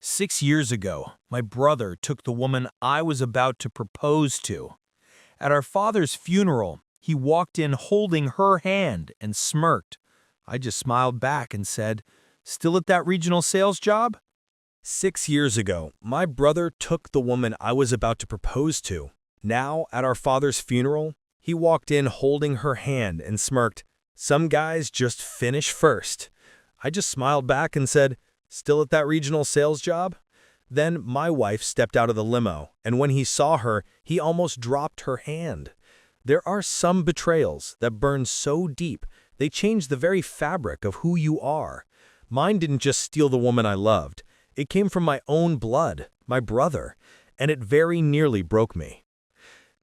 6 years ago, my brother took the woman I was about to propose to. At our father's funeral, he walked in holding her hand and smirked. I just smiled back and said, "Still at that regional sales job?" 6 years ago, my brother took the woman I was about to propose to. Now, at our father's funeral, he walked in holding her hand and smirked. Some guys just finish first. I just smiled back and said, "Still at that regional sales job?" Then my wife stepped out of the limo, and when he saw her, he almost dropped her hand. There are some betrayals that burn so deep, they change the very fabric of who you are. Mine didn't just steal the woman I loved. It came from my own blood, my brother, and it very nearly broke me.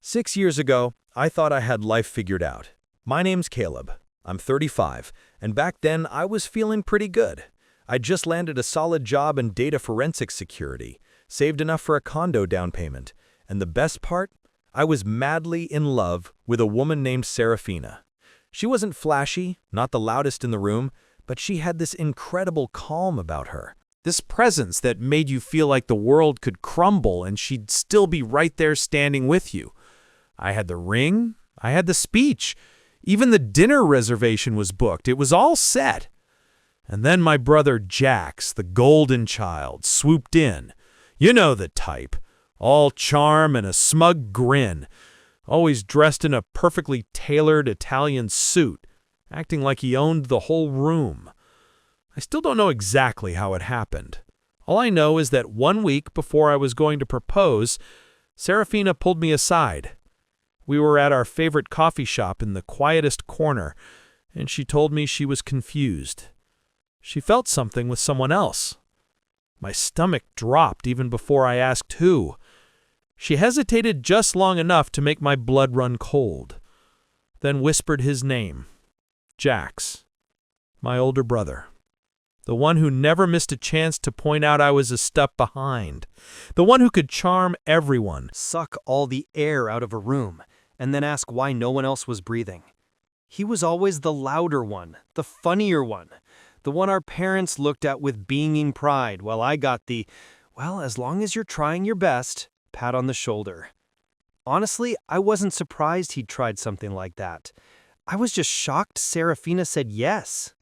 6 years ago, I thought I had life figured out. My name's Caleb. I'm 35, and back then I was feeling pretty good. I just landed a solid job in data forensics security, saved enough for a condo down payment, and the best part? I was madly in love with a woman named Serafina. She wasn't flashy, not the loudest in the room, but she had this incredible calm about her. This presence that made you feel like the world could crumble and she'd still be right there standing with you. I had the ring, I had the speech, even the dinner reservation was booked. It was all set. And then my brother Jax, the golden child, swooped in. You know the type. All charm and a smug grin. Always dressed in a perfectly tailored Italian suit, acting like he owned the whole room. I still don't know exactly how it happened. All I know is that 1 week before I was going to propose, Serafina pulled me aside. We were at our favorite coffee shop in the quietest corner, and she told me she was confused. She felt something with someone else. My stomach dropped even before I asked who. She hesitated just long enough to make my blood run cold, then whispered his name, Jax, my older brother. The one who never missed a chance to point out I was a step behind. The one who could charm everyone, suck all the air out of a room, and then ask why no one else was breathing. He was always the louder one, the funnier one, the one our parents looked at with beaming pride, while I got the, well, as long as you're trying your best, pat on the shoulder. Honestly, I wasn't surprised he'd tried something like that. I was just shocked Serafina said yes.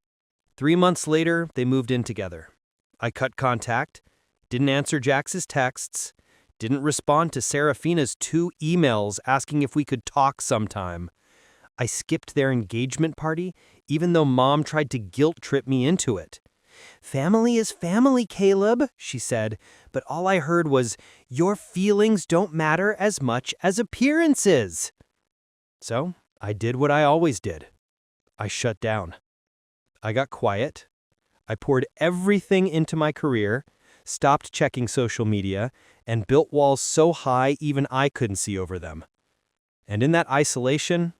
3 months later, they moved in together. I cut contact, didn't answer Jax's texts, didn't respond to Serafina's 2 emails asking if we could talk sometime. I skipped their engagement party, even though Mom tried to guilt-trip me into it. "Family is family, Caleb," she said, but all I heard was, "Your feelings don't matter as much as appearances." So, I did what I always did. I shut down. I got quiet. I poured everything into my career, stopped checking social media, and built walls so high even I couldn't see over them. And in that isolation,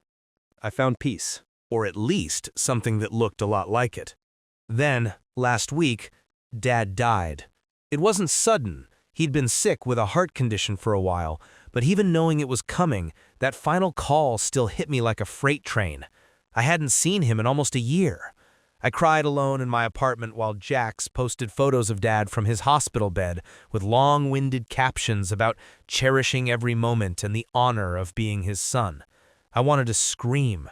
I found peace. Or at least something that looked a lot like it. Then, last week, Dad died. It wasn't sudden. He'd been sick with a heart condition for a while, but even knowing it was coming, that final call still hit me like a freight train. I hadn't seen him in almost a year. I cried alone in my apartment while Jax posted photos of Dad from his hospital bed with long-winded captions about cherishing every moment and the honor of being his son. I wanted to scream.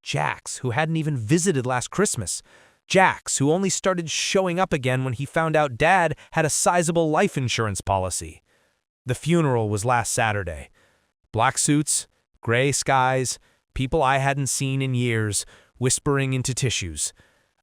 Jax, who hadn't even visited last Christmas. Jax, who only started showing up again when he found out Dad had a sizable life insurance policy. The funeral was last Saturday. Black suits, gray skies, people I hadn't seen in years, whispering into tissues.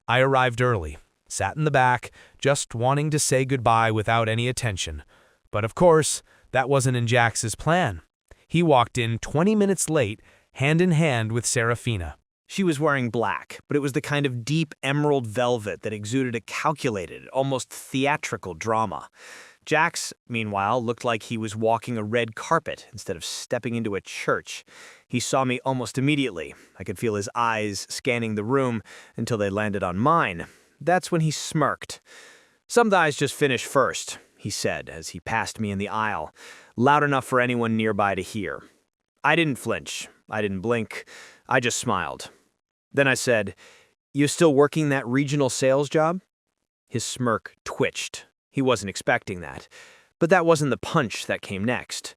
I arrived early, sat in the back, just wanting to say goodbye without any attention. But of course, that wasn't in Jax's plan. He walked in 20 minutes late, hand in hand with Serafina. She was wearing black, but it was the kind of deep emerald velvet that exuded a calculated, almost theatrical drama. Jax, meanwhile, looked like he was walking a red carpet instead of stepping into a church. He saw me almost immediately. I could feel his eyes scanning the room until they landed on mine. That's when he smirked. "Some guys just finish first," he said as he passed me in the aisle, loud enough for anyone nearby to hear. I didn't flinch. I didn't blink. I just smiled. Then I said, "You still working that regional sales job?" His smirk twitched. He wasn't expecting that. But that wasn't the punch that came next.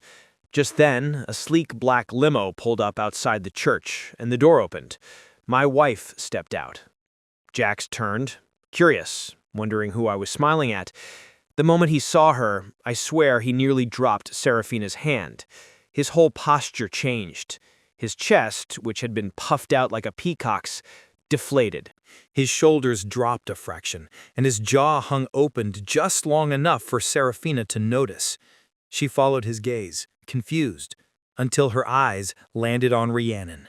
Just then, a sleek black limo pulled up outside the church, and the door opened. My wife stepped out. Jax turned, curious, wondering who I was smiling at. The moment he saw her, I swear he nearly dropped Serafina's hand. His whole posture changed. His chest, which had been puffed out like a peacock's, deflated. His shoulders dropped a fraction, and his jaw hung opened just long enough for Serafina to notice. She followed his gaze, confused, until her eyes landed on Rhiannon.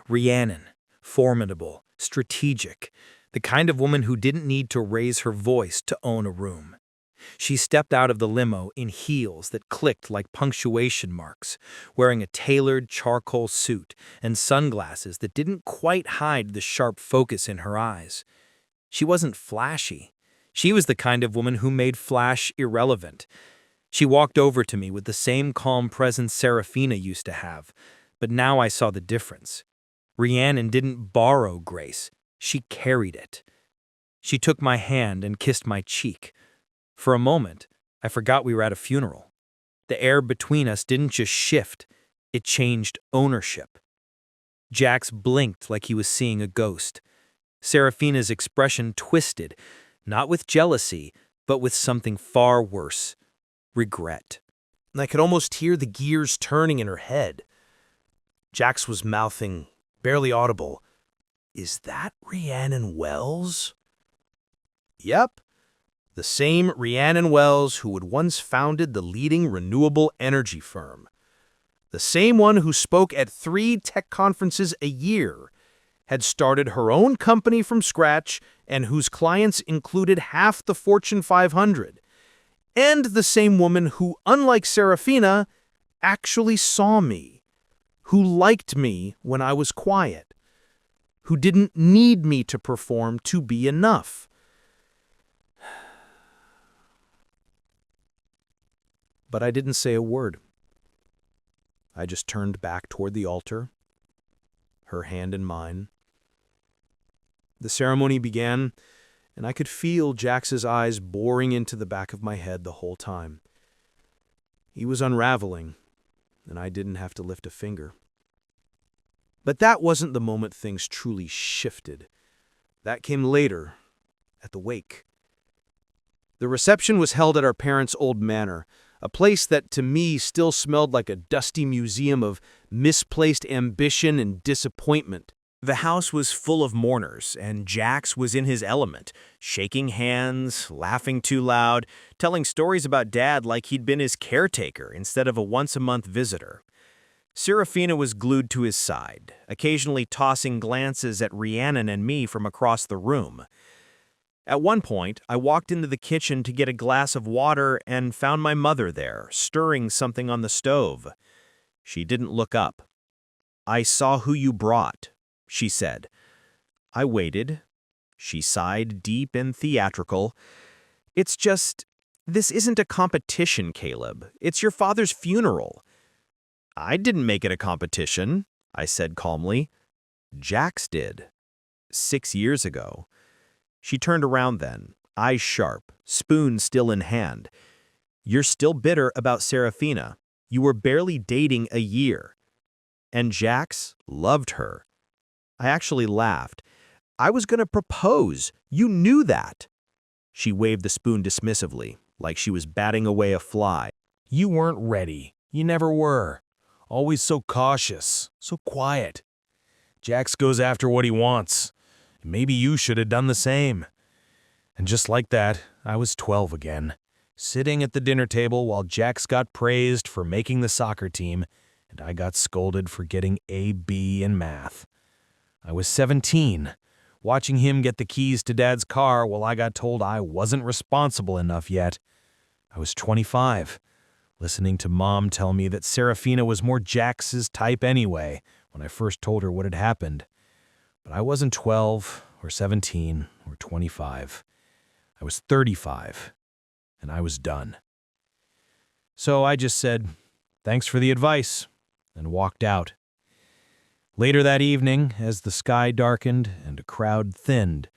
Rhiannon, formidable, strategic, the kind of woman who didn't need to raise her voice to own a room. She stepped out of the limo in heels that clicked like punctuation marks, wearing a tailored charcoal suit and sunglasses that didn't quite hide the sharp focus in her eyes. She wasn't flashy. She was the kind of woman who made flash irrelevant. She walked over to me with the same calm presence Serafina used to have, but now I saw the difference. Rhiannon didn't borrow grace. She carried it. She took my hand and kissed my cheek. For a moment, I forgot we were at a funeral. The air between us didn't just shift, it changed ownership. Jax blinked like he was seeing a ghost. Serafina's expression twisted, not with jealousy, but with something far worse, regret. I could almost hear the gears turning in her head. Jax was mouthing, barely audible, "Is that Rhiannon Wells?" Yep. The same Rhiannon Wells who had once founded the leading renewable energy firm. The same one who spoke at 3 tech conferences a year, had started her own company from scratch and whose clients included half the Fortune 500. And the same woman who, unlike Serafina, actually saw me, who liked me when I was quiet, who didn't need me to perform to be enough. But I didn't say a word. I just turned back toward the altar, her hand in mine. The ceremony began, and I could feel Jax's eyes boring into the back of my head the whole time. He was unraveling, and I didn't have to lift a finger. But that wasn't the moment things truly shifted. That came later, at the wake. The reception was held at our parents' old manor, a place that to me still smelled like a dusty museum of misplaced ambition and disappointment. The house was full of mourners, and Jax was in his element, shaking hands, laughing too loud, telling stories about Dad like he'd been his caretaker instead of a once-a-month visitor. Serafina was glued to his side, occasionally tossing glances at Rhiannon and me from across the room. At one point, I walked into the kitchen to get a glass of water and found my mother there, stirring something on the stove. She didn't look up. "I saw who you brought," she said. I waited. She sighed deep and theatrical. "It's just, this isn't a competition, Caleb. It's your father's funeral." "I didn't make it a competition," I said calmly. "Jax did. 6 years ago." She turned around then, eyes sharp, spoon still in hand. "You're still bitter about Serafina. You were barely dating a year. And Jax loved her." I actually laughed. "I was going to propose. You knew that." She waved the spoon dismissively, like she was batting away a fly. "You weren't ready. You never were. Always so cautious, so quiet. Jax goes after what he wants. Maybe you should have done the same." And just like that, I was 12 again, sitting at the dinner table while Jax got praised for making the soccer team, and I got scolded for getting a B in math. I was 17, watching him get the keys to Dad's car while I got told I wasn't responsible enough yet. I was 25, listening to Mom tell me that Serafina was more Jax's type anyway when I first told her what had happened. But I wasn't 12 or 17 or 25. I was 35, and I was done. So I just said, "Thanks for the advice," and walked out. Later that evening, as the sky darkened and a crowd thinned,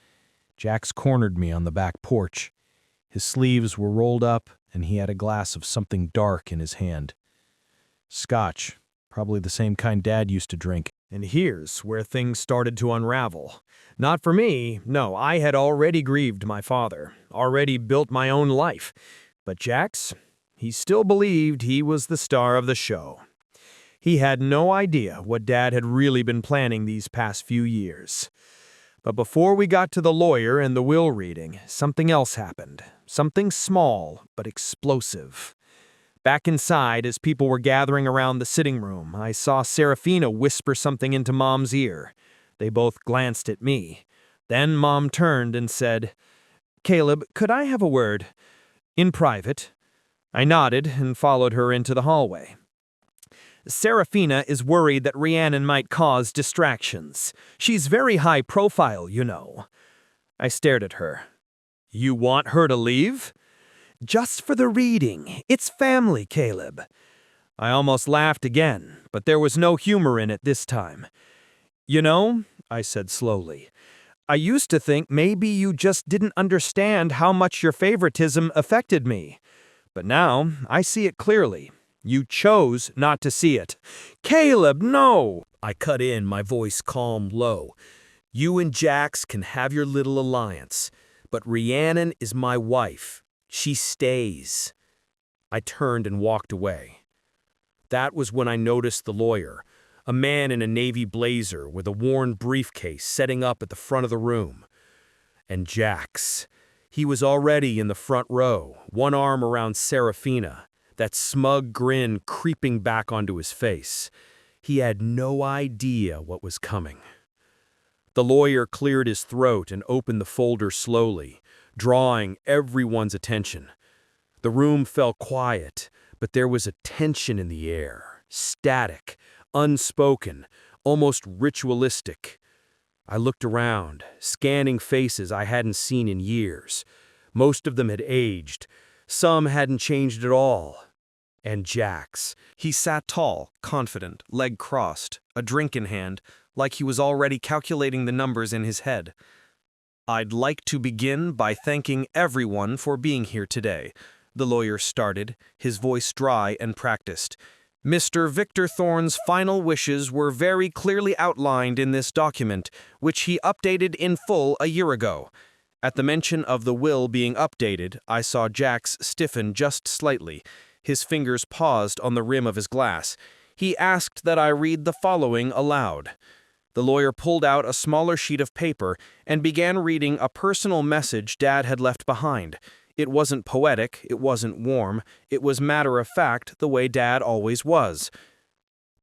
Jax cornered me on the back porch. His sleeves were rolled up, and he had a glass of something dark in his hand. Scotch, probably the same kind Dad used to drink. And here's where things started to unravel. Not for me, no, I had already grieved my father, already built my own life. But Jax, he still believed he was the star of the show. He had no idea what Dad had really been planning these past few years. But before we got to the lawyer and the will reading, something else happened. Something small, but explosive. Back inside, as people were gathering around the sitting room, I saw Serafina whisper something into Mom's ear. They both glanced at me. Then Mom turned and said, "Caleb, could I have a word? In private." I nodded and followed her into the hallway. "Serafina is worried that Rhiannon might cause distractions. She's very high profile, you know." I stared at her. "You want her to leave?" "Just for the reading. It's family, Caleb." I almost laughed again, but there was no humor in it this time. "You know," I said slowly, "I used to think maybe you just didn't understand how much your favoritism affected me. But now I see it clearly. You chose not to see it." "Caleb, no!" I cut in, my voice calm, low. "You and Jax can have your little alliance, but Rhiannon is my wife. She stays." I turned and walked away. That was when I noticed the lawyer, a man in a navy blazer with a worn briefcase setting up at the front of the room. And Jax. He was already in the front row, one arm around Serafina, that smug grin creeping back onto his face. He had no idea what was coming. The lawyer cleared his throat and opened the folder slowly, drawing everyone's attention. The room fell quiet, but there was a tension in the air, static, unspoken, almost ritualistic. I looked around, scanning faces I hadn't seen in years. Most of them had aged. Some hadn't changed at all. And Jax. He sat tall, confident, leg crossed, a drink in hand, like he was already calculating the numbers in his head. "I'd like to begin by thanking everyone for being here today," the lawyer started, his voice dry and practiced. "Mr. Victor Thorne's final wishes were very clearly outlined in this document, which he updated in full a year ago." At the mention of the will being updated, I saw Jax stiffen just slightly. His fingers paused on the rim of his glass. He asked that I read the following aloud. The lawyer pulled out a smaller sheet of paper and began reading a personal message Dad had left behind. It wasn't poetic, it wasn't warm, it was matter-of-fact the way Dad always was.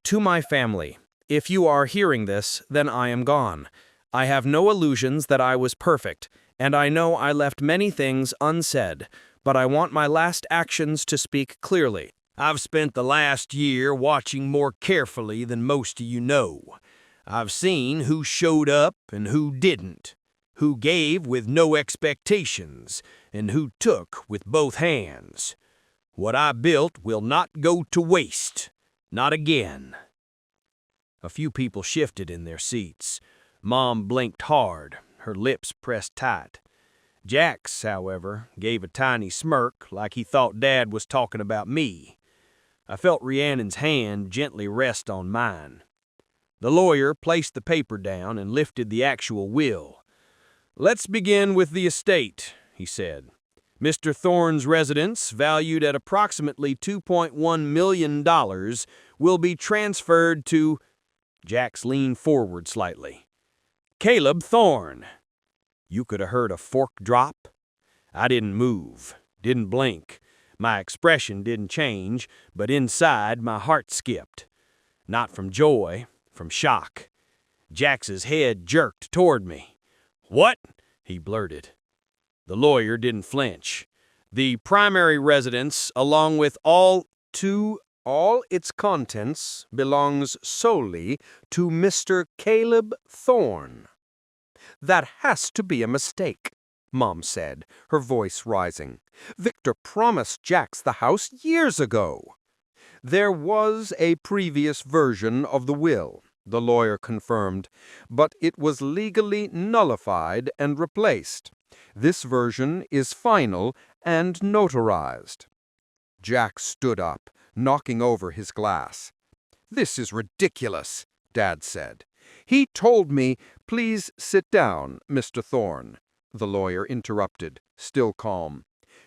"To my family, if you are hearing this, then I am gone. I have no illusions that I was perfect, and I know I left many things unsaid, but I want my last actions to speak clearly. I've spent the last year watching more carefully than most of you know. I've seen who showed up and who didn't, who gave with no expectations, and who took with both hands. What I built will not go to waste, not again." A few people shifted in their seats. Mom blinked hard, her lips pressed tight. Jax, however, gave a tiny smirk like he thought Dad was talking about me. I felt Rhiannon's hand gently rest on mine. The lawyer placed the paper down and lifted the actual will. "Let's begin with the estate," he said. "Mr. Thorne's residence, valued at approximately $2.1 million, will be transferred to—" Jax leaned forward slightly. "Caleb Thorne." You could have heard a fork drop. I didn't move, didn't blink. My expression didn't change, but inside my heart skipped. Not from joy, from shock. Jax's head jerked toward me. "What?" he blurted. The lawyer didn't flinch. "The primary residence, along with all its contents, belongs solely to Mr. Caleb Thorne." "That has to be a mistake," Mom said, her voice rising. "Victor promised Jax the house years ago." "There was a previous version of the will," the lawyer confirmed, "but it was legally nullified and replaced. This version is final and notarized." Jack stood up, knocking over his glass. "This is ridiculous," Dad said. "He told me—" "Please sit down, Mr. Thorne," the lawyer interrupted, still calm.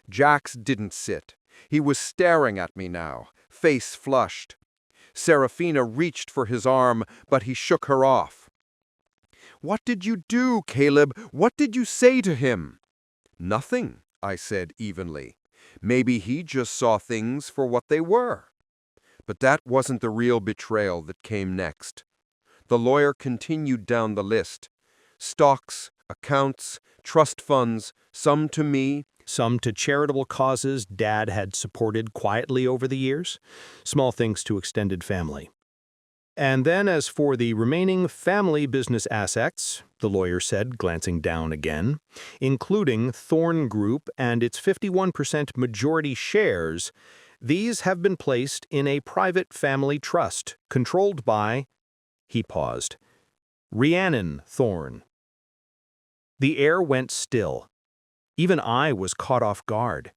Jax didn't sit. He was staring at me now, face flushed. Serafina reached for his arm, but he shook her off. "What did you do, Caleb? What did you say to him?" "Nothing," I said evenly. "Maybe he just saw things for what they were." But that wasn't the real betrayal that came next. The lawyer continued down the list. Stocks, accounts, trust funds, some to me, Some to charitable causes Dad had supported quietly over the years, small things to extended family. And then as for the remaining family business assets, the lawyer said, glancing down again, including Thorne Group and its 51% majority shares, these have been placed in a private family trust controlled by, he paused, Rhiannon Thorne. The air went still. Even I was caught off guard.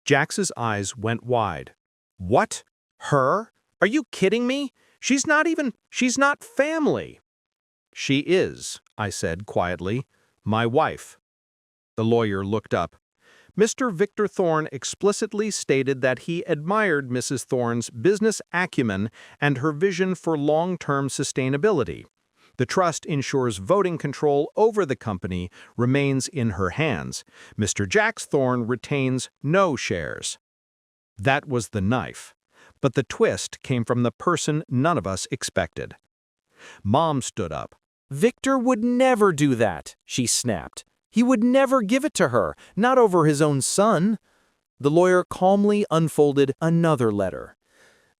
Jax's eyes went wide. "What? Her? Are you kidding me? She's not family." "She is," I said quietly. "My wife." The lawyer looked up. Mr. Victor Thorne explicitly stated that he admired Mrs. Thorne's business acumen and her vision for long-term sustainability. The trust ensures voting control over the company remains in her hands. Mr. Jax Thorne retains no shares. That was the knife. But the twist came from the person none of us expected. Mom stood up. "Victor would never do that," she snapped. "He would never give it to her, not over his own son." The lawyer calmly unfolded another letter.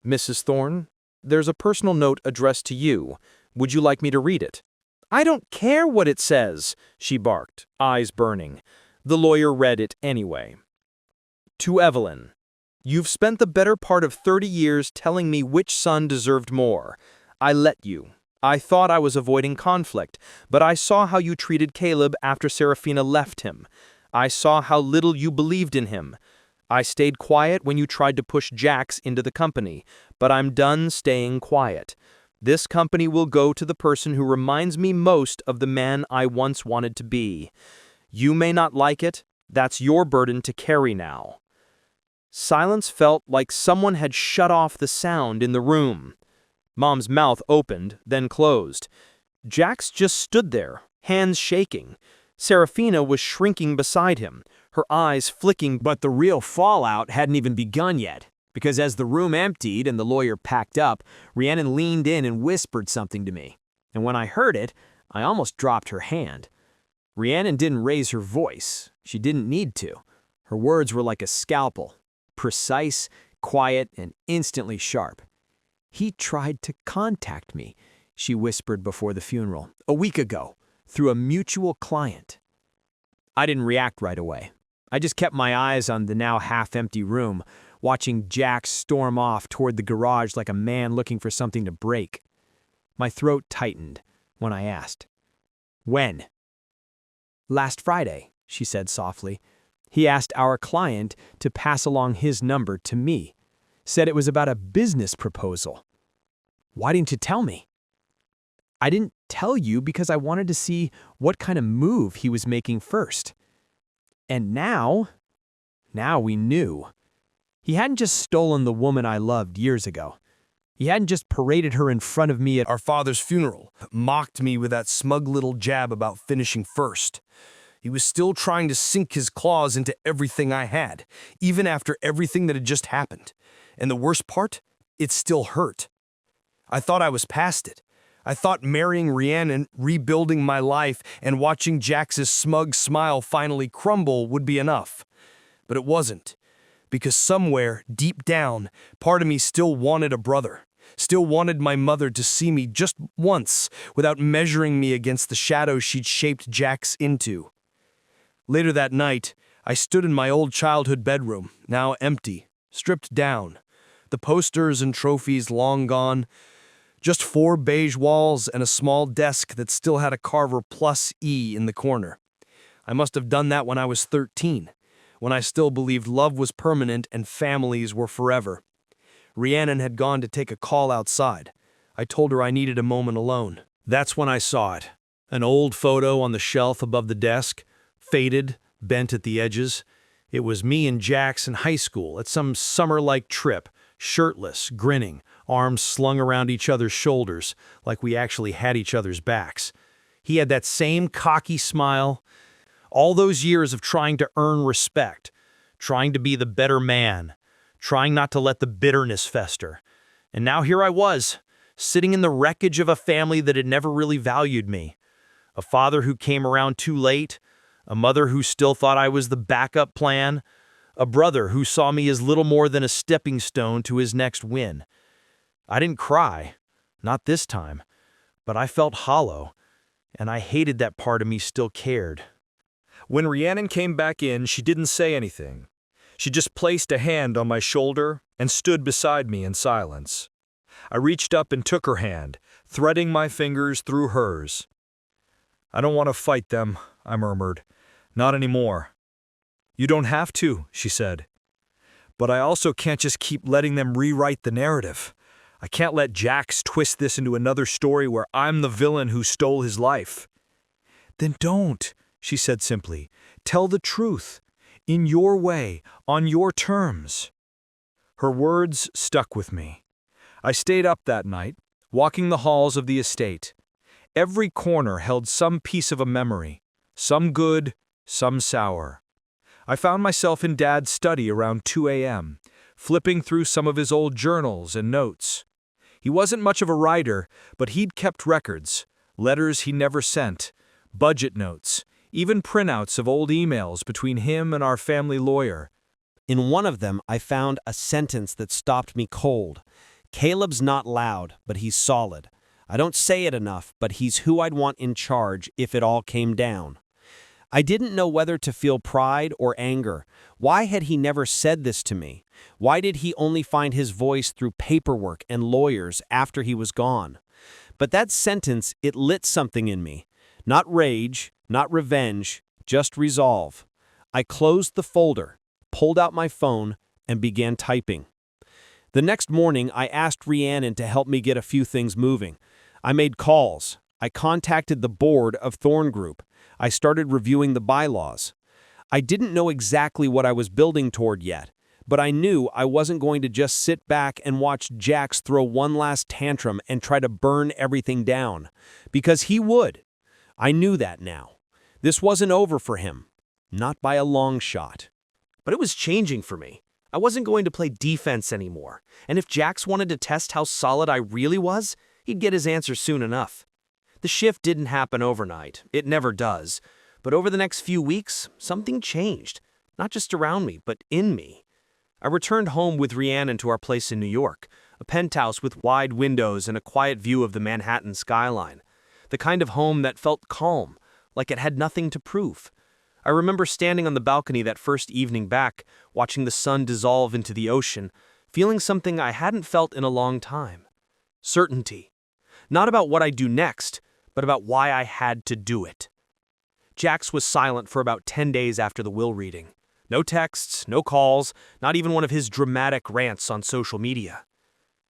"Mrs. Thorne, there's a personal note addressed to you. Would you like me to read it?" "I don't care what it says," she barked, eyes burning. The lawyer read it anyway. "To Evelyn, you've spent the better part of 30 years telling me which son deserved more. I let you. I thought I was avoiding conflict, but I saw how you treated Caleb after Serafina left him. I saw how little you believed in him. I stayed quiet when you tried to push Jax into the company, but I'm done staying quiet. This company will go to the person who reminds me most of the man I once wanted to be. You may not like it. That's your burden to carry now." Silence felt like someone had shut off the sound in the room. Mom's mouth opened, then closed. Jax just stood there, hands shaking. Serafina was shrinking beside him, her eyes flicking. But the real fallout hadn't even begun yet, because as the room emptied and the lawyer packed up, Rhiannon leaned in and whispered something to me. And when I heard it, I almost dropped her hand. Rhiannon didn't raise her voice. She didn't need to. Her words were like a scalpel, precise, quiet, and instantly sharp. "He tried to contact me," she whispered before the funeral, "a week ago, through a mutual client." I didn't react right away. I just kept my eyes on the now half-empty room, watching Jax storm off toward the garage like a man looking for something to break. My throat tightened when I asked, "When?" "Last Friday," she said softly. "He asked our client to pass along his number to me. Said it was about a business proposal." "Why didn't you tell me?" "I didn't tell you because I wanted to see what kind of move he was making first. And now we knew. He hadn't just stolen the woman I loved years ago. He hadn't just paraded her in front of me at Our father's funeral, mocked me with that smug little jab about finishing first. He was still trying to sink his claws into everything I had, even after everything that had just happened. And the worst part, it still hurt. I thought I was past it. I thought marrying Rhiannon, rebuilding my life, and watching Jax's smug smile finally crumble would be enough. But it wasn't. Because somewhere, deep down, part of me still wanted a brother. Still wanted my mother to see me just once without measuring me against the shadow she'd shaped Jax into. Later that night, I stood in my old childhood bedroom, now empty, stripped down. The posters and trophies long gone. Just 4 beige walls and a small desk that still had a Carver +E in the corner. I must have done that when I was 13. when I still believed love was permanent and families were forever. Rhiannon had gone to take a call outside. I told her I needed a moment alone. That's when I saw it. An old photo on the shelf above the desk, faded, bent at the edges. It was me and Jax in high school at some summer-like trip, shirtless, grinning, arms slung around each other's shoulders, like we actually had each other's backs. He had that same cocky smile. All those years of trying to earn respect, trying to be the better man, trying not to let the bitterness fester. And now here I was, sitting in the wreckage of a family that had never really valued me. A father who came around too late, a mother who still thought I was the backup plan, a brother who saw me as little more than a stepping stone to his next win. I didn't cry, not this time, but I felt hollow, and I hated that part of me still cared. When Rhiannon came back in, she didn't say anything. She just placed a hand on my shoulder and stood beside me in silence. I reached up and took her hand, threading my fingers through hers. "I don't want to fight them," I murmured. "Not anymore." "You don't have to," she said. "But I also can't just keep letting them rewrite the narrative. I can't let Jax twist this into another story where I'm the villain who stole his life." "Then don't," she said simply. "Tell the truth. In your way, on your terms." Her words stuck with me. I stayed up that night, walking the halls of the estate. Every corner held some piece of a memory, some good, some sour. I found myself in Dad's study around 2 a.m., flipping through some of his old journals and notes. He wasn't much of a writer, but he'd kept records, letters he never sent, budget notes, even printouts of old emails between him and our family lawyer. In one of them, I found a sentence that stopped me cold. "Caleb's not loud, but he's solid. I don't say it enough, but he's who I'd want in charge if it all came down." I didn't know whether to feel pride or anger. Why had he never said this to me? Why did he only find his voice through paperwork and lawyers after he was gone? But that sentence, it lit something in me. Not rage, not revenge, just resolve. I closed the folder, pulled out my phone, and began typing. The next morning, I asked Rhiannon to help me get a few things moving. I made calls. I contacted the board of Thorn Group. I started reviewing the bylaws. I didn't know exactly what I was building toward yet, but I knew I wasn't going to just sit back and watch Jax throw one last tantrum and try to burn everything down. Because he would. I knew that now. This wasn't over for him. Not by a long shot. But it was changing for me. I wasn't going to play defense anymore, and if Jax wanted to test how solid I really was, he'd get his answer soon enough. The shift didn't happen overnight. It never does. But over the next few weeks, something changed. Not just around me, but in me. I returned home with Rhiannon to our place in New York, a penthouse with wide windows and a quiet view of the Manhattan skyline. The kind of home that felt calm, like it had nothing to prove. I remember standing on the balcony that first evening back, watching the sun dissolve into the ocean, feeling something I hadn't felt in a long time. Certainty. Not about what I'd do next, but about why I had to do it. Jax was silent for about 10 days after the will reading. No texts, no calls, not even one of his dramatic rants on social media.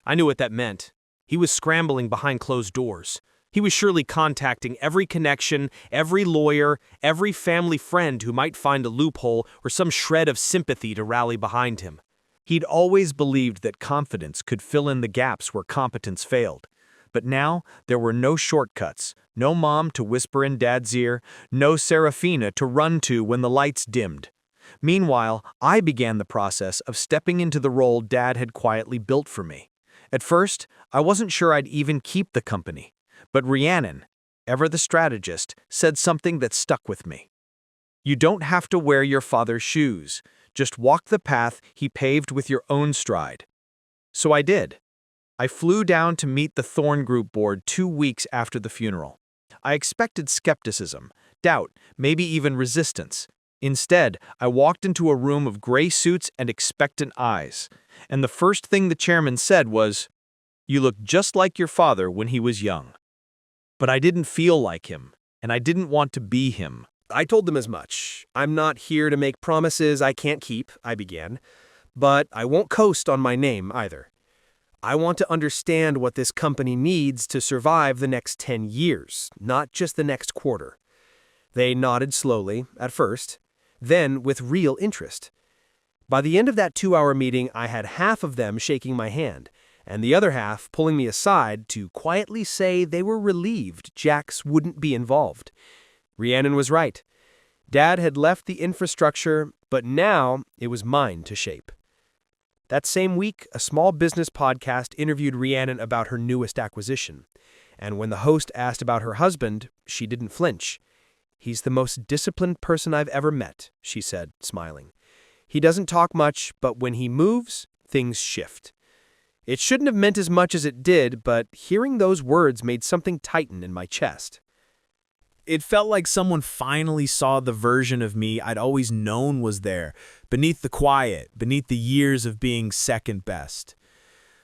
I knew what that meant. He was scrambling behind closed doors. He was surely contacting every connection, every lawyer, every family friend who might find a loophole or some shred of sympathy to rally behind him. He'd always believed that confidence could fill in the gaps where competence failed. But now, there were no shortcuts, no mom to whisper in Dad's ear, no Serafina to run to when the lights dimmed. Meanwhile, I began the process of stepping into the role Dad had quietly built for me. At first, I wasn't sure I'd even keep the company. But Rhiannon, ever the strategist, said something that stuck with me. "You don't have to wear your father's shoes. Just walk the path he paved with your own stride." So I did. I flew down to meet the Thorn Group board 2 weeks after the funeral. I expected skepticism, doubt, maybe even resistance. Instead, I walked into a room of gray suits and expectant eyes. And the first thing the chairman said was, "You look just like your father when he was young." But I didn't feel like him, and I didn't want to be him. I told them as much. I'm not here to make promises I can't keep, I began. But I won't coast on my name either. I want to understand what this company needs to survive the next 10 years, not just the next quarter. They nodded slowly, at first, then with real interest. By the end of that 2-hour meeting, I had half of them shaking my hand, and the other half pulling me aside to quietly say they were relieved Jax wouldn't be involved. Rhiannon was right. Dad had left the infrastructure, but now it was mine to shape. That same week, a small business podcast interviewed Rhiannon about her newest acquisition. And when the host asked about her husband, she didn't flinch. "He's the most disciplined person I've ever met," she said, smiling. "He doesn't talk much, but when he moves, things shift." It shouldn't have meant as much as it did, but hearing those words made something tighten in my chest. It felt like someone finally saw the version of me I'd always known was there, beneath the quiet, beneath the years of being second best.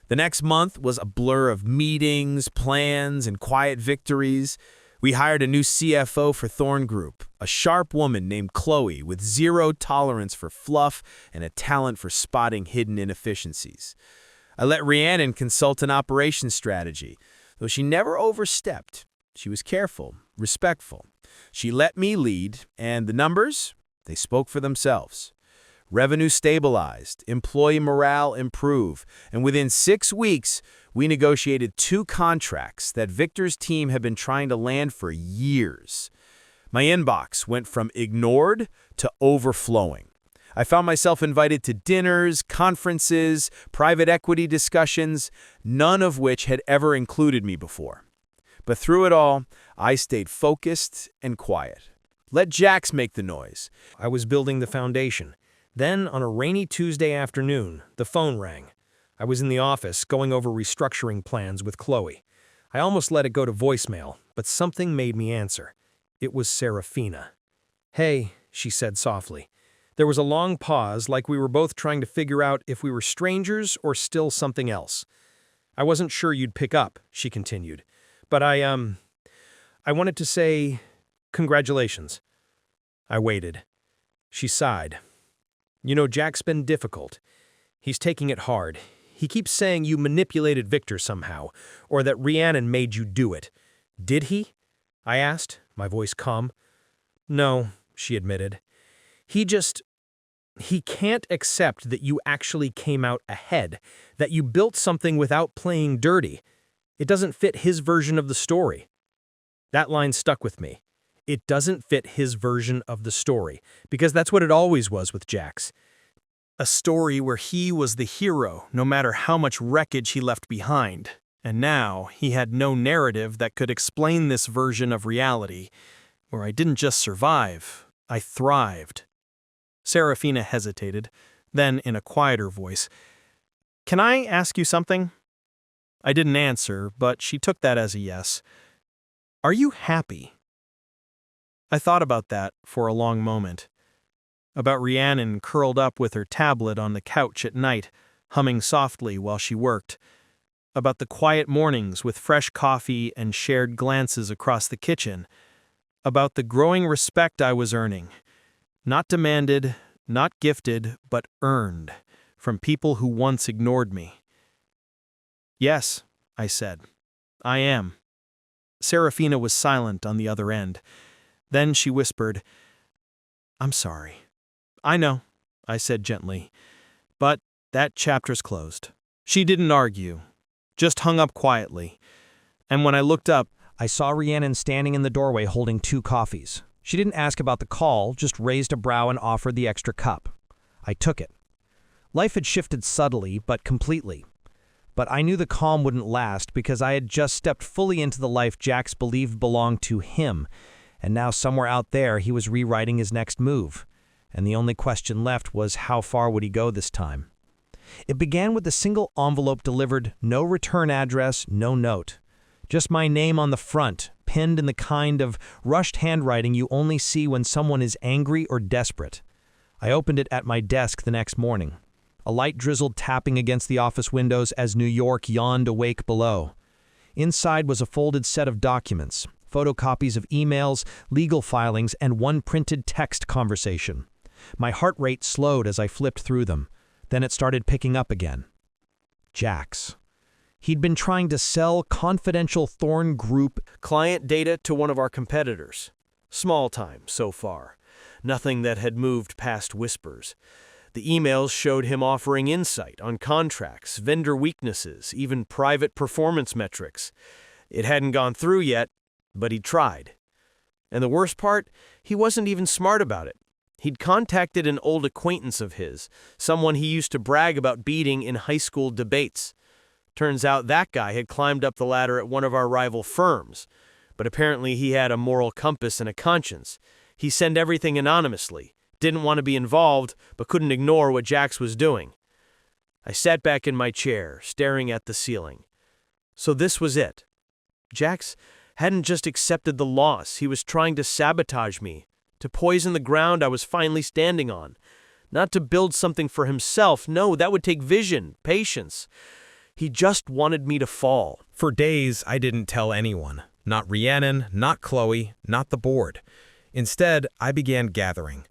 The next month was a blur of meetings, plans, and quiet victories. We hired a new CFO for Thorn Group, a sharp woman named Chloe with zero tolerance for fluff and a talent for spotting hidden inefficiencies. I let Rhiannon consult an operations strategy, though she never overstepped. She was careful, respectful. She let me lead, and the numbers, they spoke for themselves. Revenue stabilized, employee morale improved, and within 6 weeks, we negotiated 2 contracts that Victor's team had been trying to land for years. My inbox went from ignored to overflowing. I found myself invited to dinners, conferences, private equity discussions, none of which had ever included me before. But through it all, I stayed focused and quiet. Let Jax make the noise. I was building the foundation. Then, on a rainy Tuesday afternoon, the phone rang. I was in the office going over restructuring plans with Chloe. I almost let it go to voicemail, but something made me answer. It was Serafina. "Hey," she said softly. There was a long pause, like we were both trying to figure out if we were strangers or still something else. "I wasn't sure you'd pick up," she continued. "But I wanted to say congratulations." I waited. She sighed. "You know, Jack's been difficult. He's taking it hard. He keeps saying you manipulated Victor somehow, or that Rhiannon made you do it. Did he?" I asked, my voice calm. "No," she admitted. He can't accept that you actually came out ahead, that you built something without playing dirty. It doesn't fit his version of the story." That line stuck with me. It doesn't fit his version of the story, because that's what it always was with Jax. A story where he was the hero, no matter how much wreckage he left behind. And now, he had no narrative that could explain this version of reality, where I didn't just survive, I thrived. Serafina hesitated, then in a quieter voice, "Can I ask you something?" I didn't answer, but she took that as a yes. "Are you happy?" I thought about that for a long moment. About Rhiannon curled up with her tablet on the couch at night, humming softly while she worked. About the quiet mornings with fresh coffee and shared glances across the kitchen. About the growing respect I was earning. Not demanded, not gifted, but earned, from people who once ignored me. "Yes," I said. "I am." Serafina was silent on the other end. Then she whispered, "I'm sorry." "I know," I said gently. "But that chapter's closed." She didn't argue, just hung up quietly. And when I looked up, I saw Rhiannon standing in the doorway holding 2 coffees. She didn't ask about the call, just raised a brow and offered the extra cup. I took it. Life had shifted subtly, but completely. But I knew the calm wouldn't last because I had just stepped fully into the life Jax believed belonged to him, and now somewhere out there he was rewriting his next move. And the only question left was how far would he go this time? It began with a single envelope delivered, no return address, no note. Just my name on the front, pinned in the kind of rushed handwriting you only see when someone is angry or desperate. I opened it at my desk the next morning. A light drizzled tapping against the office windows as New York yawned awake below. Inside was a folded set of documents, photocopies of emails, legal filings, and one printed text conversation. My heart rate slowed as I flipped through them. Then it started picking up again. Jax. He'd been trying to sell confidential Thorn Group client data to one of our competitors. Small time so far. Nothing that had moved past whispers. The emails showed him offering insight on contracts, vendor weaknesses, even private performance metrics. It hadn't gone through yet, but he tried. And the worst part, he wasn't even smart about it. He'd contacted an old acquaintance of his, someone he used to brag about beating in high school debates. Turns out that guy had climbed up the ladder at one of our rival firms, but apparently he had a moral compass and a conscience. He sent everything anonymously, didn't want to be involved, but couldn't ignore what Jax was doing. I sat back in my chair, staring at the ceiling. So this was it. Jax hadn't just accepted the loss, he was trying to sabotage me, to poison the ground I was finally standing on. Not to build something for himself, no, that would take vision, patience. He just wanted me to fall. For days, I didn't tell anyone. Not Rhiannon, not Chloe, not the board. Instead, I began gathering.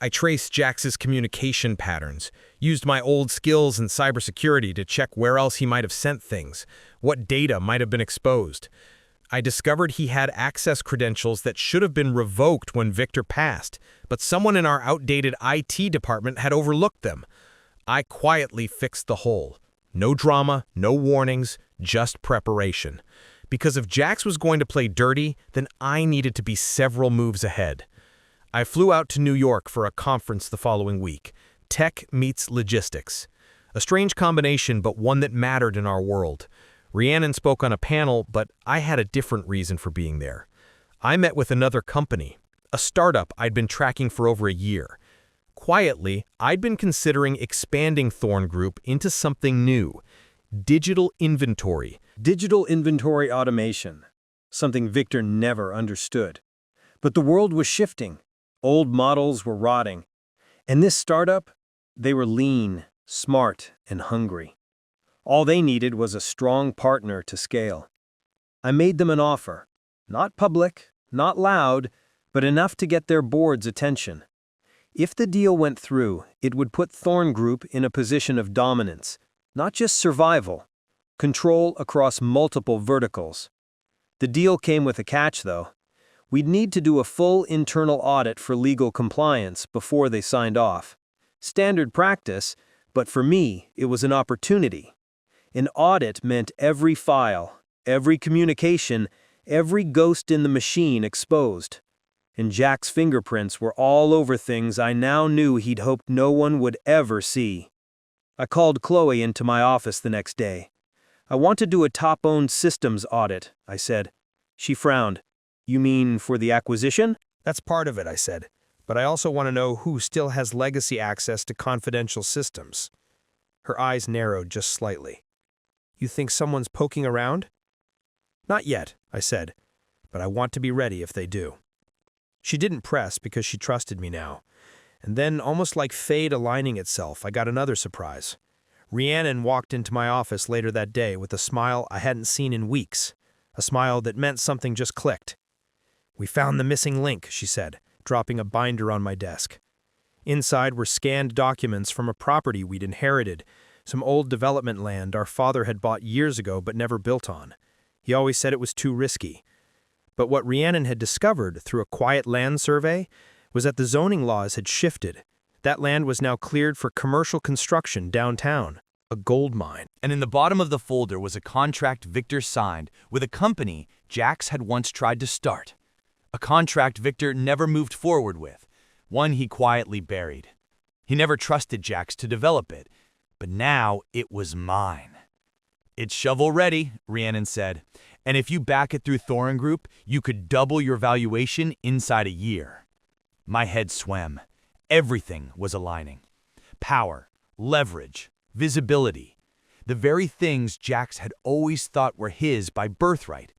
I traced Jax's communication patterns, used my old skills in cybersecurity to check where else he might have sent things, what data might have been exposed. I discovered he had access credentials that should have been revoked when Victor passed, but someone in our outdated IT department had overlooked them. I quietly fixed the hole. No drama, no warnings, just preparation. Because if Jax was going to play dirty, then I needed to be several moves ahead. I flew out to New York for a conference the following week. Tech meets logistics. A strange combination, but one that mattered in our world. Rhiannon spoke on a panel, but I had a different reason for being there. I met with another company, a startup I'd been tracking for over a year. Quietly, I'd been considering expanding Thorn Group into something new. Digital inventory. Digital inventory automation. Something Victor never understood. But the world was shifting. Old models were rotting. And this startup, they were lean, smart, and hungry. All they needed was a strong partner to scale. I made them an offer. Not public, not loud, but enough to get their board's attention. If the deal went through, it would put Thorn Group in a position of dominance, not just survival, control across multiple verticals. The deal came with a catch, though. We'd need to do a full internal audit for legal compliance before they signed off. Standard practice, but for me, it was an opportunity. An audit meant every file, every communication, every ghost in the machine exposed. And Jack's fingerprints were all over things I now knew he'd hoped no one would ever see. I called Chloe into my office the next day. I want to do a top-owned systems audit, I said. She frowned. You mean for the acquisition? That's part of it, I said. But I also want to know who still has legacy access to confidential systems. Her eyes narrowed just slightly. You think someone's poking around? Not yet, I said, but I want to be ready if they do. She didn't press because she trusted me now. And then, almost like fate aligning itself, I got another surprise. Rhiannon walked into my office later that day with a smile I hadn't seen in weeks, a smile that meant something just clicked. We found the missing link, she said, dropping a binder on my desk. Inside were scanned documents from a property we'd inherited, some old development land our father had bought years ago but never built on. He always said it was too risky. But what Rhiannon had discovered through a quiet land survey was that the zoning laws had shifted. That land was now cleared for commercial construction downtown, a gold mine. And in the bottom of the folder was a contract Victor signed with a company Jax had once tried to start. A contract Victor never moved forward with, one he quietly buried. He never trusted Jax to develop it, but now it was mine. It's shovel-ready, Rhiannon said, and if you back it through Thorn Group, you could double your valuation inside a year. My head swam. Everything was aligning. Power, leverage, visibility. The very things Jax had always thought were his by birthright.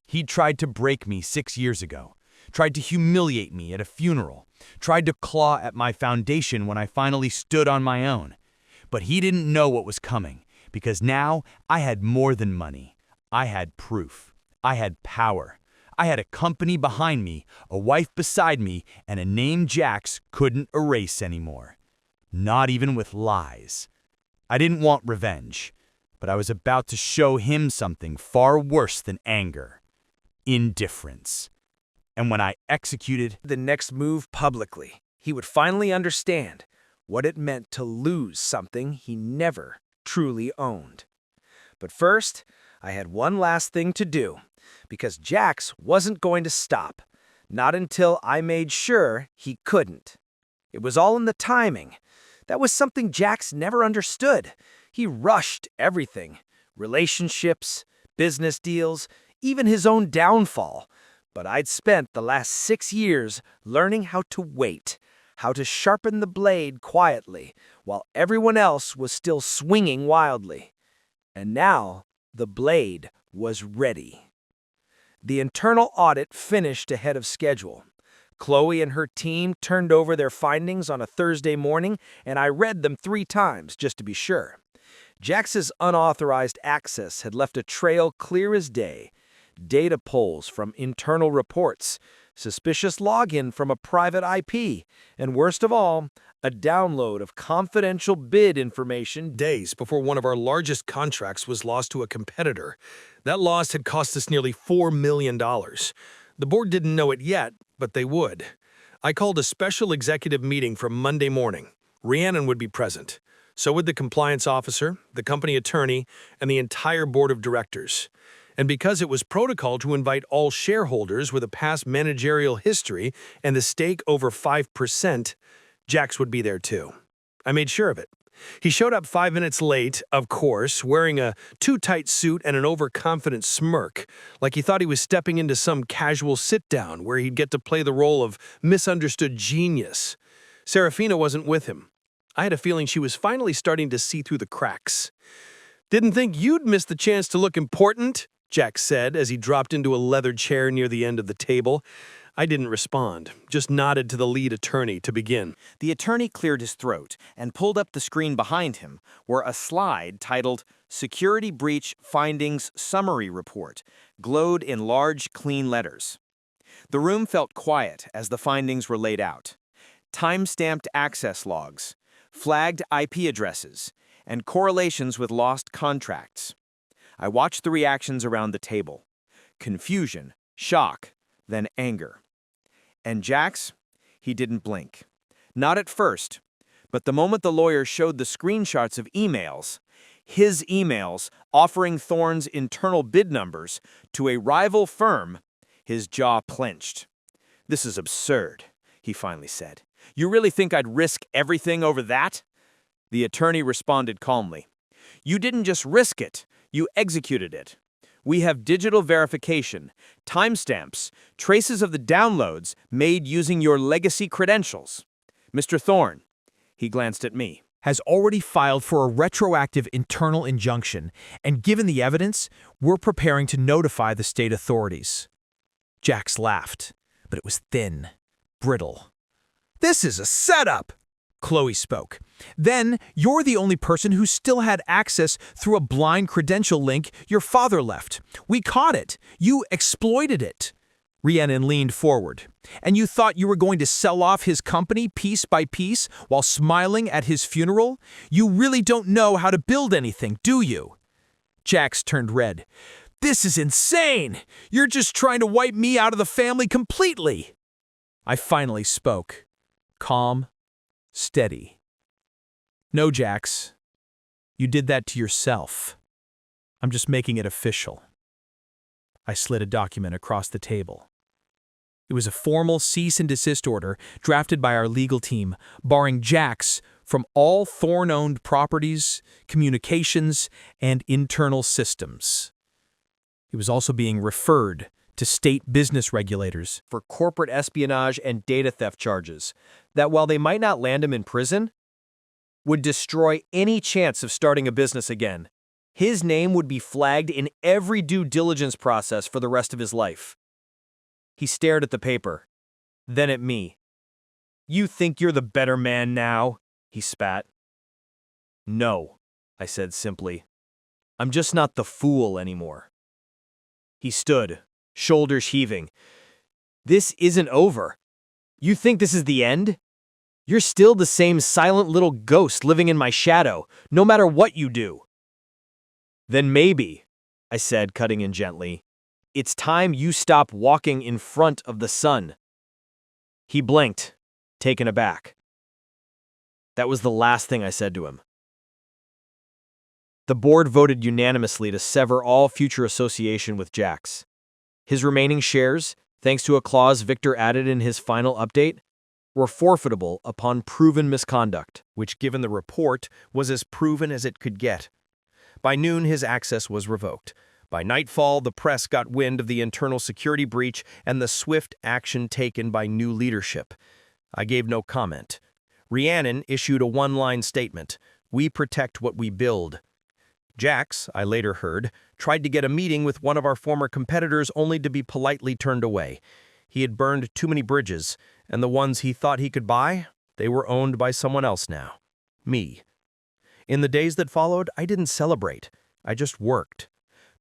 He tried to break me 6 years ago, tried to humiliate me at a funeral, tried to claw at my foundation when I finally stood on my own. But he didn't know what was coming, because now I had more than money. I had proof. I had power. I had a company behind me, a wife beside me, and a name Jax couldn't erase anymore. Not even with lies. I didn't want revenge, but I was about to show him something far worse than anger. Indifference. And when I executed The next move publicly, he would finally understand what it meant to lose something he never truly owned. But first, I had one last thing to do, because Jax wasn't going to stop, not until I made sure he couldn't. It was all in the timing. That was something Jax never understood. He rushed everything, relationships, business deals, even his own downfall. But I'd spent the last 6 years learning how to wait, how to sharpen the blade quietly, while everyone else was still swinging wildly. And now the blade was ready. The internal audit finished ahead of schedule. Chloe and her team turned over their findings on a Thursday morning, and I read them 3 times just to be sure. Jax's unauthorized access had left a trail clear as day. Data pulls from internal reports, suspicious login from a private IP, and worst of all, a download of confidential bid information Days before one of our largest contracts was lost to a competitor. That loss had cost us nearly $4 million. The board didn't know it yet, but they would. I called a special executive meeting for Monday morning. Rhiannon would be present. So would the compliance officer, the company attorney, and the entire board of directors. And because it was protocol to invite all shareholders with a past managerial history and the stake over 5%, Jax would be there too. I made sure of it. He showed up 5 minutes late, of course, wearing a too-tight suit and an overconfident smirk, like he thought he was stepping into some casual sit-down where he'd get to play the role of misunderstood genius. Serafina wasn't with him. I had a feeling she was finally starting to see through the cracks. "Didn't think you'd miss the chance to look important," Jax said as he dropped into a leather chair near the end of the table. I didn't respond, just nodded to the lead attorney to begin. The attorney cleared his throat and pulled up the screen behind him, where a slide titled Security Breach Findings Summary Report glowed in large, clean letters. The room felt quiet as the findings were laid out. Time-stamped access logs, flagged IP addresses, and correlations with lost contracts. I watched the reactions around the table. Confusion, shock, then anger. And Jax, he didn't blink. Not at first, but the moment the lawyer showed the screenshots of emails, his emails offering Thorne's internal bid numbers to a rival firm, his jaw clenched. "This is absurd," he finally said. "You really think I'd risk everything over that?" The attorney responded calmly. "You didn't just risk it, you executed it. We have digital verification, timestamps, traces of the downloads made using your legacy credentials. Mr. Thorne," he glanced at me, has already filed for a retroactive internal injunction, and given the evidence, we're preparing to notify the state authorities. Jax laughed, but it was thin, brittle. "This is a setup," Chloe spoke. "Then you're the only person who still had access through a blind credential link your father left. We caught it. You exploited it." Rhiannon leaned forward. "And you thought you were going to sell off his company piece by piece while smiling at his funeral? You really don't know how to build anything, do you?" Jax turned red. "This is insane! You're just trying to wipe me out of the family completely." I finally spoke. Calm, steady. "No, Jax. You did that to yourself. I'm just making it official." I slid a document across the table. It was a formal cease and desist order drafted by our legal team, barring Jax from all Thorne-owned properties, communications, and internal systems. It was also being referred to state business regulators For corporate espionage and data theft charges that, while they might not land him in prison, would destroy any chance of starting a business again. His name would be flagged in every due diligence process for the rest of his life. He stared at the paper, then at me. "You think you're the better man now?" he spat. "No," I said simply. "I'm just not the fool anymore." He stood, shoulders heaving. "This isn't over. You think this is the end? You're still the same silent little ghost living in my shadow, no matter what you do." "Then maybe," I said, cutting in gently, "it's time you stop walking in front of the sun." He blinked, taken aback. That was the last thing I said to him. The board voted unanimously to sever all future association with Jax. His remaining shares, thanks to a clause Victor added in his final update, were forfeitable upon proven misconduct, which, given the report, was as proven as it could get. By noon, his access was revoked. By nightfall, the press got wind of the internal security breach and the swift action taken by new leadership. I gave no comment. Rhiannon issued a one-line statement: "We protect what we build." Jax, I later heard, tried to get a meeting with one of our former competitors only to be politely turned away. He had burned too many bridges, and the ones he thought he could buy, they were owned by someone else now. Me. In the days that followed, I didn't celebrate. I just worked.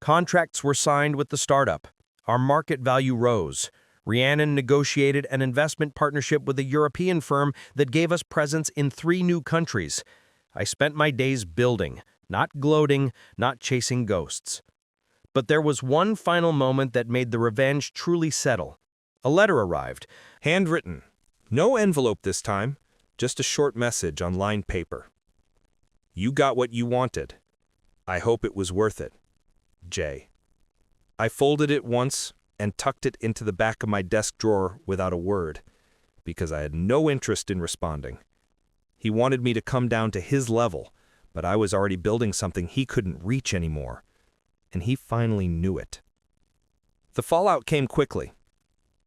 Contracts were signed with the startup. Our market value rose. Rhiannon negotiated an investment partnership with a European firm that gave us presence in 3 new countries. I spent my days building, not gloating, not chasing ghosts. But there was one final moment that made the revenge truly settle. A letter arrived. Handwritten. No envelope this time, just a short message on lined paper. "You got what you wanted. I hope it was worth it. Jay." I folded it once and tucked it into the back of my desk drawer without a word, because I had no interest in responding. He wanted me to come down to his level, but I was already building something he couldn't reach anymore, and he finally knew it. The fallout came quickly.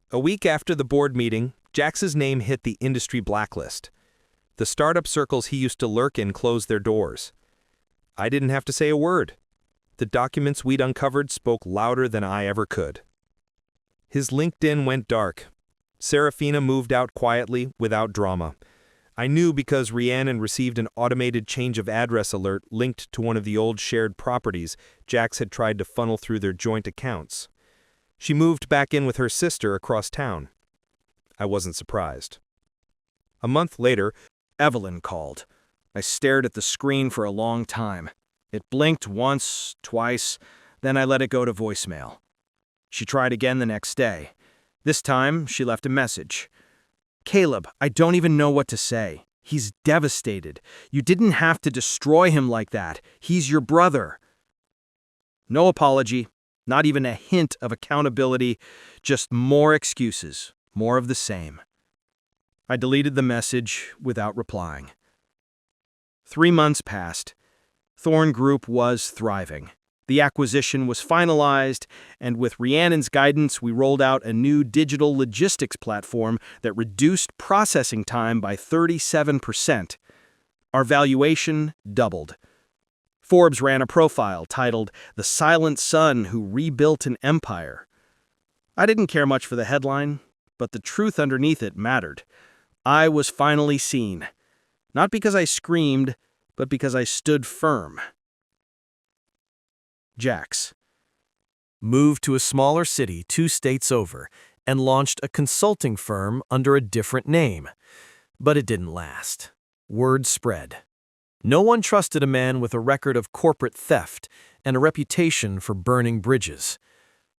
A week after the board meeting, Jax's name hit the industry blacklist. The startup circles he used to lurk in closed their doors. I didn't have to say a word. The documents we'd uncovered spoke louder than I ever could. His LinkedIn went dark. Serafina moved out quietly, without drama. I knew because Rhiannon received an automated change of address alert linked to one of the old shared properties Jax had tried to funnel through their joint accounts. She moved back in with her sister across town. I wasn't surprised. A month later, Evelyn called. I stared at the screen for a long time. It blinked once, twice, then I let it go to voicemail. She tried again the next day. This time, she left a message. "Caleb, I don't even know what to say. He's devastated. You didn't have to destroy him like that. He's your brother." No apology, not even a hint of accountability, just more excuses, more of the same. I deleted the message without replying. 3 months passed. Thorn Group was thriving. The acquisition was finalized, and with Rhiannon's guidance, we rolled out a new digital logistics platform that reduced processing time by 37%. Our valuation doubled. Forbes ran a profile titled "The Silent Son Who Rebuilt an Empire." I didn't care much for the headline, but the truth underneath it mattered. I was finally seen. Not because I screamed, but because I stood firm. Jax. Moved to a smaller city 2 states over and launched a consulting firm under a different name. But it didn't last. Word spread. No one trusted a man with a record of corporate theft and a reputation for burning bridges.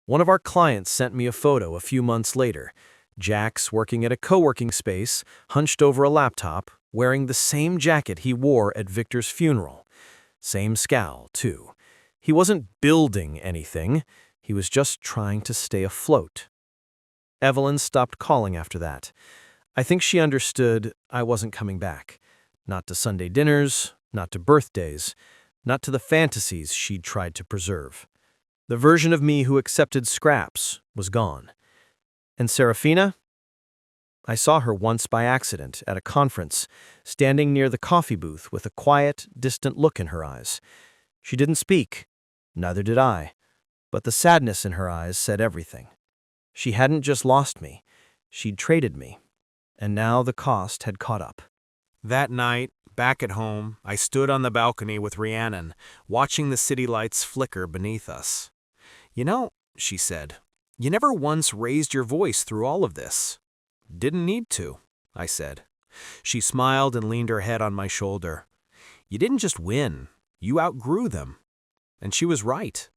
One of our clients sent me a photo a few months later. Jax working at a co-working space, hunched over a laptop, wearing the same jacket he wore at Victor's funeral. Same scowl, too. He wasn't building anything. He was just trying to stay afloat. Evelyn stopped calling after that. I think she understood I wasn't coming back. Not to Sunday dinners, not to birthdays, not to the fantasies she'd tried to preserve. The version of me who accepted scraps was gone. And Serafina? I saw her once by accident at a conference, standing near the coffee booth with a quiet, distant look in her eyes. She didn't speak. Neither did I. But the sadness in her eyes said everything. She hadn't just lost me. She'd traded me. And now the cost had caught up. That night, back at home, I stood on the balcony with Rhiannon, watching the city lights flicker beneath us. "You know," she said, You never once raised your voice through all of this. Didn't need to, I said. She smiled and leaned her head on my shoulder. You didn't just win, you outgrew them. And she was right.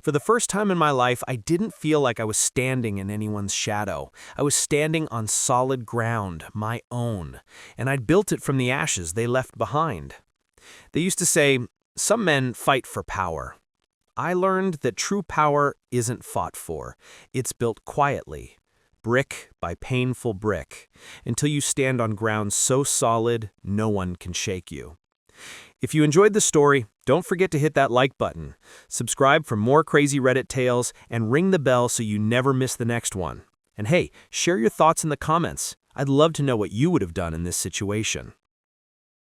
For the first time in my life, I didn't feel like I was standing in anyone's shadow. I was standing on solid ground, my own, and I'd built it from the ashes they left behind. They used to say, some men fight for power. I learned that true power isn't fought for. It's built quietly, brick by painful brick, until you stand on ground so solid no one can shake you. If you enjoyed the story, don't forget to hit that like button, subscribe for more crazy Reddit tales, and ring the bell so you never miss the next one. And hey, share your thoughts in the comments. I'd love to know what you would have done in this situation.